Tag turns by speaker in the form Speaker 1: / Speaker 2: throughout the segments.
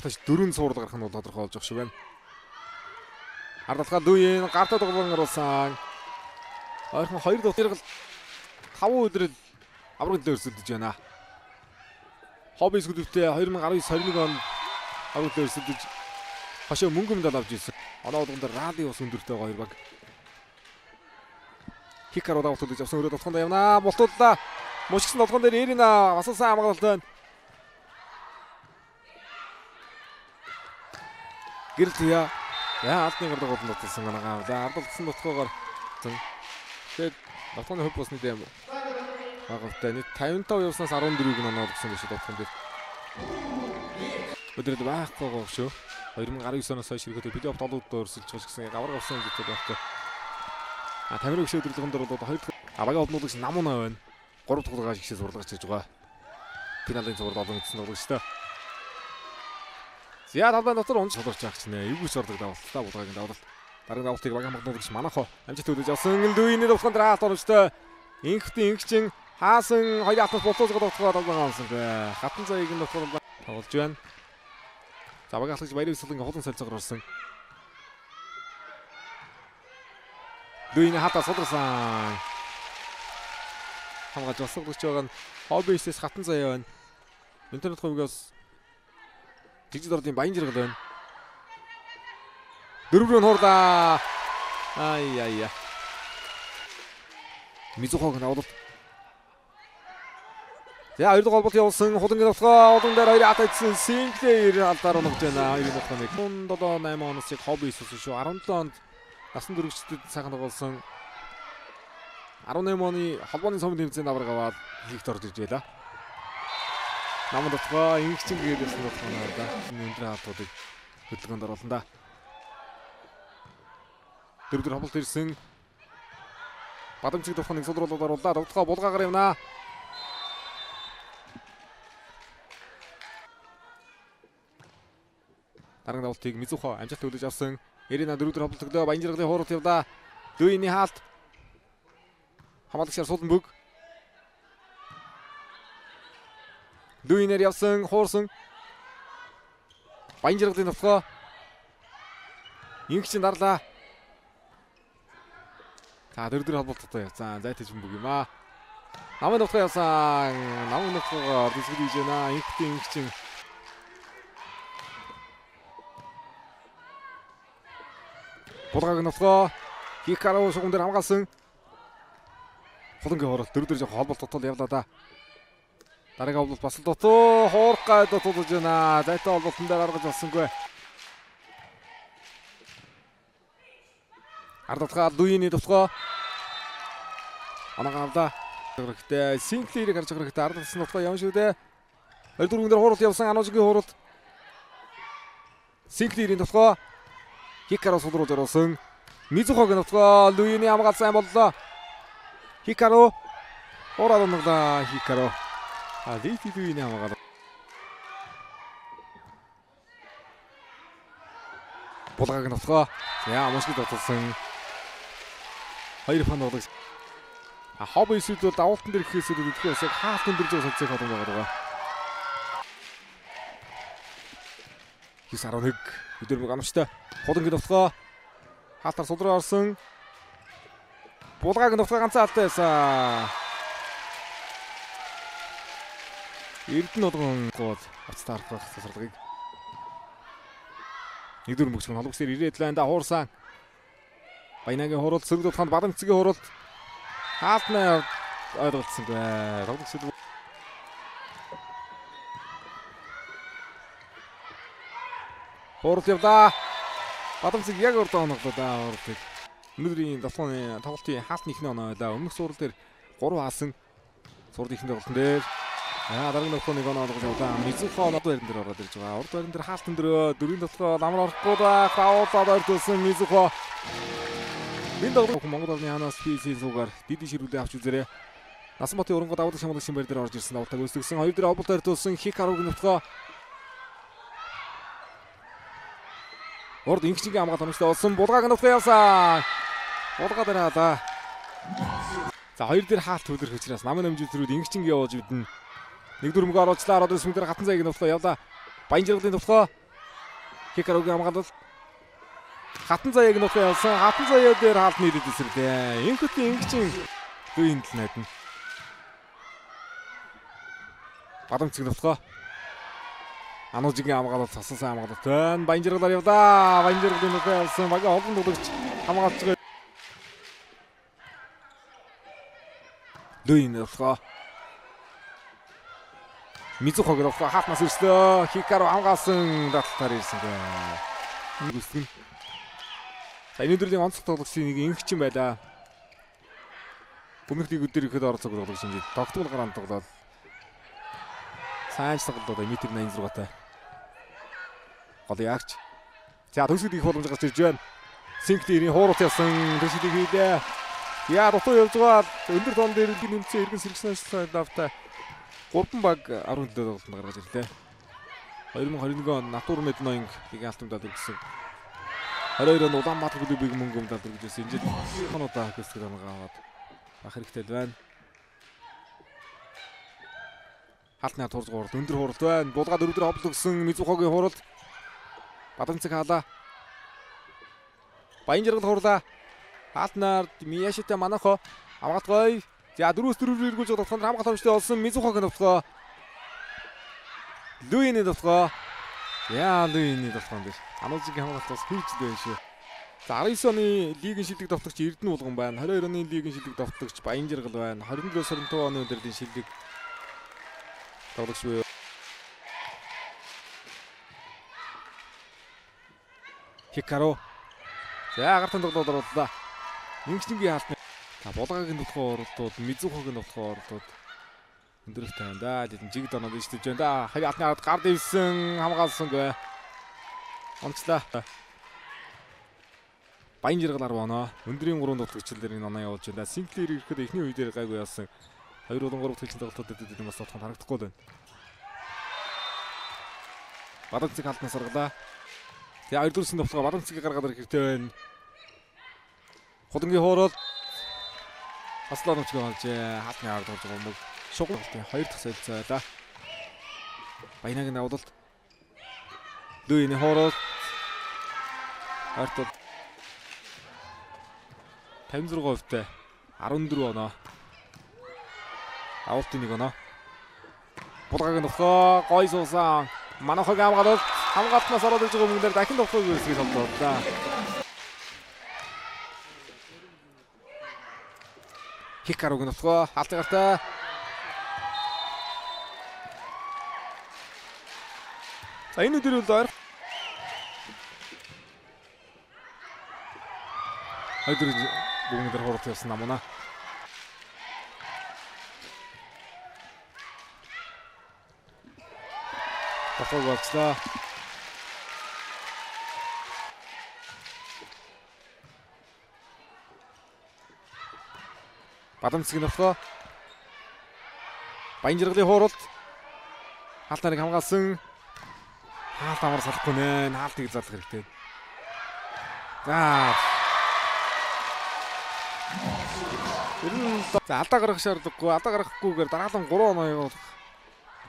Speaker 1: давтаж 4 цуврал гарах нь бол тодорхой болж байгаа шүү байна. Ардалгаа Дүйн гартаа дугуйн оруулсан. Ойрхон 2 давтаргал 5 өдрөл аврагд өрсөлдөж байна. Хобби сүлөвтэй 2019-21 он аврагд өрсөлдөж хашаа мөнгө медаль авч ирсэн. Оноо дунд радио ус өндөртэй хоёр баг. Хикаро давтуулж авсан өрөө дотгонд явна. Бултууллаа. Мушгсан дотгон дээр Эрина бас сайн хамгаалалт байна. Гэрэлтия алдны гардаг болон дотсон ганагаа. Ардалсан дотгоогоор тэгээд дотгоны хөв босны дэм багтай нийт 55 явснаас 14-ийг нь оноод өгсөн биш дотгон дээр. Өдрөд байхгүй гоо шүү. 2019 оноос хойш ирэхэд плей-офф долоод өрсөлж байгаа гэсэн авраг авсан гэдэг байхгүй. Тамирын гişээ өдрөлгөн дээр бол 2 дахь аврагийн олнуулагч Намуна байна. 3 дахь удаагаа гişээ сурлагч хийж байгаа. Финалийн цуврал олон гэсэн удаагчтай. Зя талбай дотор унж солорч байгаа ч нэ. Эвгүй шордог давалтаа булгагийн давалт. Дараагийн давалтыг багийн магнуулагч Манахо амжилт төлөж авсан. Дүйний давханд раалт оромжтой. Инхтэн инхчин хаасан хоёрын алтнаас болцоож байгаа давлага авсан. Хатан заяыг нь тоглож байна. За багийн ахлагч Баярын Сүлгийн хулан солилцоогоор орсон. Дүйний хатаа сулрсан. Хамгаалж осгогч байгаа нь Хоббисээс хатан заяа байна. Интернет хувьгаас жижиг дордын баян жиргэл байна. Дөрвөн хурлаа. Ай. Мизухог навлт. За хоёр дахь холболт явуулсан хулангийн давтгаа олон дээр хоёр атайцсан Синклер алдаар унагч байна. 2007 8 оноос Хоббис шүү. 17 онд насан туршидтэд сайхан тоглосон. 18 оны холбооны цомын тэмцээнд авраг аваад лигт орж ирж байлаа. Намын дотгоо ингчин гээдсэн дотгооноо да. Өндөр хаалтуудыг хөдөлгөөнд оруулсан да. Дөрөвдөр хавлт ирсэн. Бадамчиг дотгооныг сулруулаад оруулаа. Дотгоо булгаагаар явнаа. Дараагийн давалтыг Мизухо амжилт төлөж авсан. Эрина дөрөвдөр хавлт өглөө баян жиргалын хууралт явлаа. Дүйний хаалт. Хамаалагчаар Суланбөг. Дүйнээр явсан хуурсан. Баян жиргалын давтгаа. Ингчин дарлаа. За дөрөвдөр холболттой явсан. Зайтаж бөмбөг юм аа. Намын давтгаа явсан. Намын давтгаа дисгэж хийж байна. Ингчин Булгагийн давтгаа Хикаро шугам дээр хамгаалсан. Хулангийн хоорол дөрөвдөр жоо холболт дотол явлаа да. Дараагийн холболт бас л дотоо хуурах гай дотолж байна. Зайтай холболтон дээр аргаж болсонгүй. Ардатгаа Дүйний давтгаа анагаавда. Хэрэгтэй Синклерийг харж байгаа хэрэгтэй ардатсан давтгаа явна шүү дээ. 24-нд хууралт явсан Анужгийн хууралт. Синклерийн давтгаа Хикаро сулруулж оруулсан. Мизухогийн давтгаа Дүйний хамгаалсан сайн боллоо. Хикаро ороод онглаа Хикаро. Дүйний хамгаалал. Булгагийн давтгаа мушгид дотолсон. Хоёр фан болдог. Хобби эсвэл давалтан дээр ихэхээс үүдхээ бас яг хаалт өндөрж байгаа сонцыг холбоо байгаа. 9-11 өдөрмөг амжтай. Хулангийн давтгаа хаалтаар судраа орсон. Булгагийн давтгаа ганцхан алтай байсан. Эрдэнэ болгон гол авцтай харах тасарлагыг. Нэгдүгээр мөчгөн холбогсээр ирээд лайнда хуурсан. Баянагийн хууралт сөрөг давтгаанд Бадамцгийн хууралт хаалтнаа ойлголцсонгүй. Тоглогчид хууралт явдаа. Бадамцэг яг урд оноглоо да хууралтыг. Өнөөдрийн давтгааны тоглолтын хаалтны ихний оноо байлаа. Өмнөх сурал дээр 3 хаасан. Сурал ихний тоглолтын дээр дараагийн давтгааны оноо олгож явлаа. Мизухо оноо байран дээр ороод ирж байгаа. Урд байран дээр хаалтан дээр дөрвийн давтгаа ламар орохгүй да. Фаулаад ордсон Мизухо. Энэ давтгаа Монгол улсын ханаас PC суугаар дид ширүүлээ авч үзээрэй. Насанбатын өрөнгө давуулах шамлагч шимбэр дээр орж ирсэн давтгааг өсгсөн. Хоёр дээр холболт ойртуулсан Хикарогийн давтгаа. Урд ингчингийн хамгаалалт онцтой болсон. Булгагийн давтгаа явсан. Булгаа дээр хаалаа. За хоёр дээр хаалт төлөх учраас намын амжилт төрүүд ингчингийн явуулж бидэн. Нэгдүгээр мөнгө оруулчлаа. Ороод ирсэн дээр хатан зайгийн давтгаа явлаа. Баян жиргалын давтгаа Хикаругийн хамгаалал. Хатан заяаг нутгаа ялсан. Хатан заяа дээр хаалт нийлээд эсрэглээ. Инхүтийн ингчин дүйн л найдна. Бадамцэг нутгаа. Анужигийн хамгаалал цасан хамгаалалт байна. Баянжиргалаар явлаа. Баянжиргалын нутгаа ялсан. Багийн олон дуудагч хамгаалцгаа. Дүйн нутгаа. Мизухог нутгаа хатнаас ирсэн. Хикару хамгаалсан дадлаар ирсэн гэ. Үсгэн. За энэ өдрийн онцлог тоглогчийн нэг ингчин байлаа. Өмнөх нэг өдөр ихэд оролцоог тоглогч юм. Тогтмол гараанд тоглоод сайн тоглоод метр 86-тай. Гол ягч. За төсөд их боломж гарч ирж байна. Синктирийн хууралт явсан төсөдийг хийлээ. Яа рутуу явж байгаа өндөр тоон дээр нэмцээ эргэн сэргснээс давтай 3 баг 17 тоглолтод гаргаж ирлээ. 2021 он Натур Медноинг лигийн алтамдад өгсөн. 22 он Улаанбаатар клубыг мөнгө өмдөлд өгсөн. Энэ жил хонуудаа хэсэг хамгаагаад ах хэрэгтэй байна. Халтны турж гуурд өндөр хууралт байна. Булгаа 4-4 ховлол өгсөн Мизухогийн хууралт. Бадамцэг хаалаа. Баянжиргал хурлаа. Халтнаар Мияшита манахо хамгаалгой. За 4-4 эргүүлж тоглоход хамгаалалт хэмжтэй болсон Мизухогийн тоглоо. Луиний тоглоо. Яа Луиний тоглоом биш. Анужигийн хамгаалтаас хүрч дээ шүү. За 19 оны лигийн шилдэг давтагч Эрдэнэ булган байна. 22 оны лигийн шилдэг давтагч Баянжиргал байна. 27-25 оны өдрийн шилдэг тоглогч буюу Хикару. За гартан тоглоод орууллаа. Ингчнгийн хаалтны. За булгагийн нутгаа оролдоод, Мизухогийн нутгаа оролдоод өндөрөх тань да. Жиг доноод ичдэж байна да. Хаяа хатны ард гард ивсэн хамгаалсангүй. Онцлаа. Баянжиргал 10 оноо. Өндрийн 3 тоглогчлоор энэ оноо явуулж байна. Синклер ирэхэд эхний үе дээр гайгүй явсан. 2 болон 3 төлөвлөлт тоглолтод бас тодхон харагдахгүй байна. Бадамцэг хаалтнаас аргалаа. Тэгээ 2 дөрөсөн тоглоо Бадамцэгийг гаргаад ирэх хэрэгтэй байна. Хулангийн хуурал Аслан очгоо олж хаалтны ард болж байгаа юм. Шугалтын 2 дахь солилцоо байлаа. Баянагийн давлалт. Луиний хуурал. Артод 56%-тай 14 оноо. Авалтын 1 оноо. Булгагийн нөхөө гой суусан. Манахыг хамгаалал хамгаалтнаас ороод иж байгаа мөнгөөр дахин тоглох үсгийг тоглоолаа. Хикаругийн нөхөө халтгартай. За энэ өдөр бол ойр. Өдөр бүгд хурд явсан намна. Тохог болцлоо. Бадамцгийн нөхөө Баянжиргалын хууралт хаалт нарыг хамгаалсан. Хаалт амар салахгүй нэ. Хаалтыг залах хэрэгтэй. За. За алдаа гаргах шаардлагагүй. Алдаа гаргахгүйгээр дараалан 3 оноо явуулах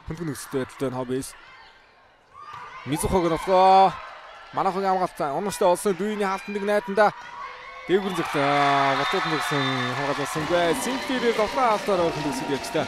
Speaker 1: хүндрэл нөхцөл байдалтай байна хоббис. Мизухогийн нөхөө манайхын хамгаалсан. Унаштай олсон дүйний хаалтанд нэг найданда дээгүрэн зөвхөн ботод нэгсэн хамгаалсан. Синклерээр тоглоом хаалтаар хүндрэл нөхцөл явж та.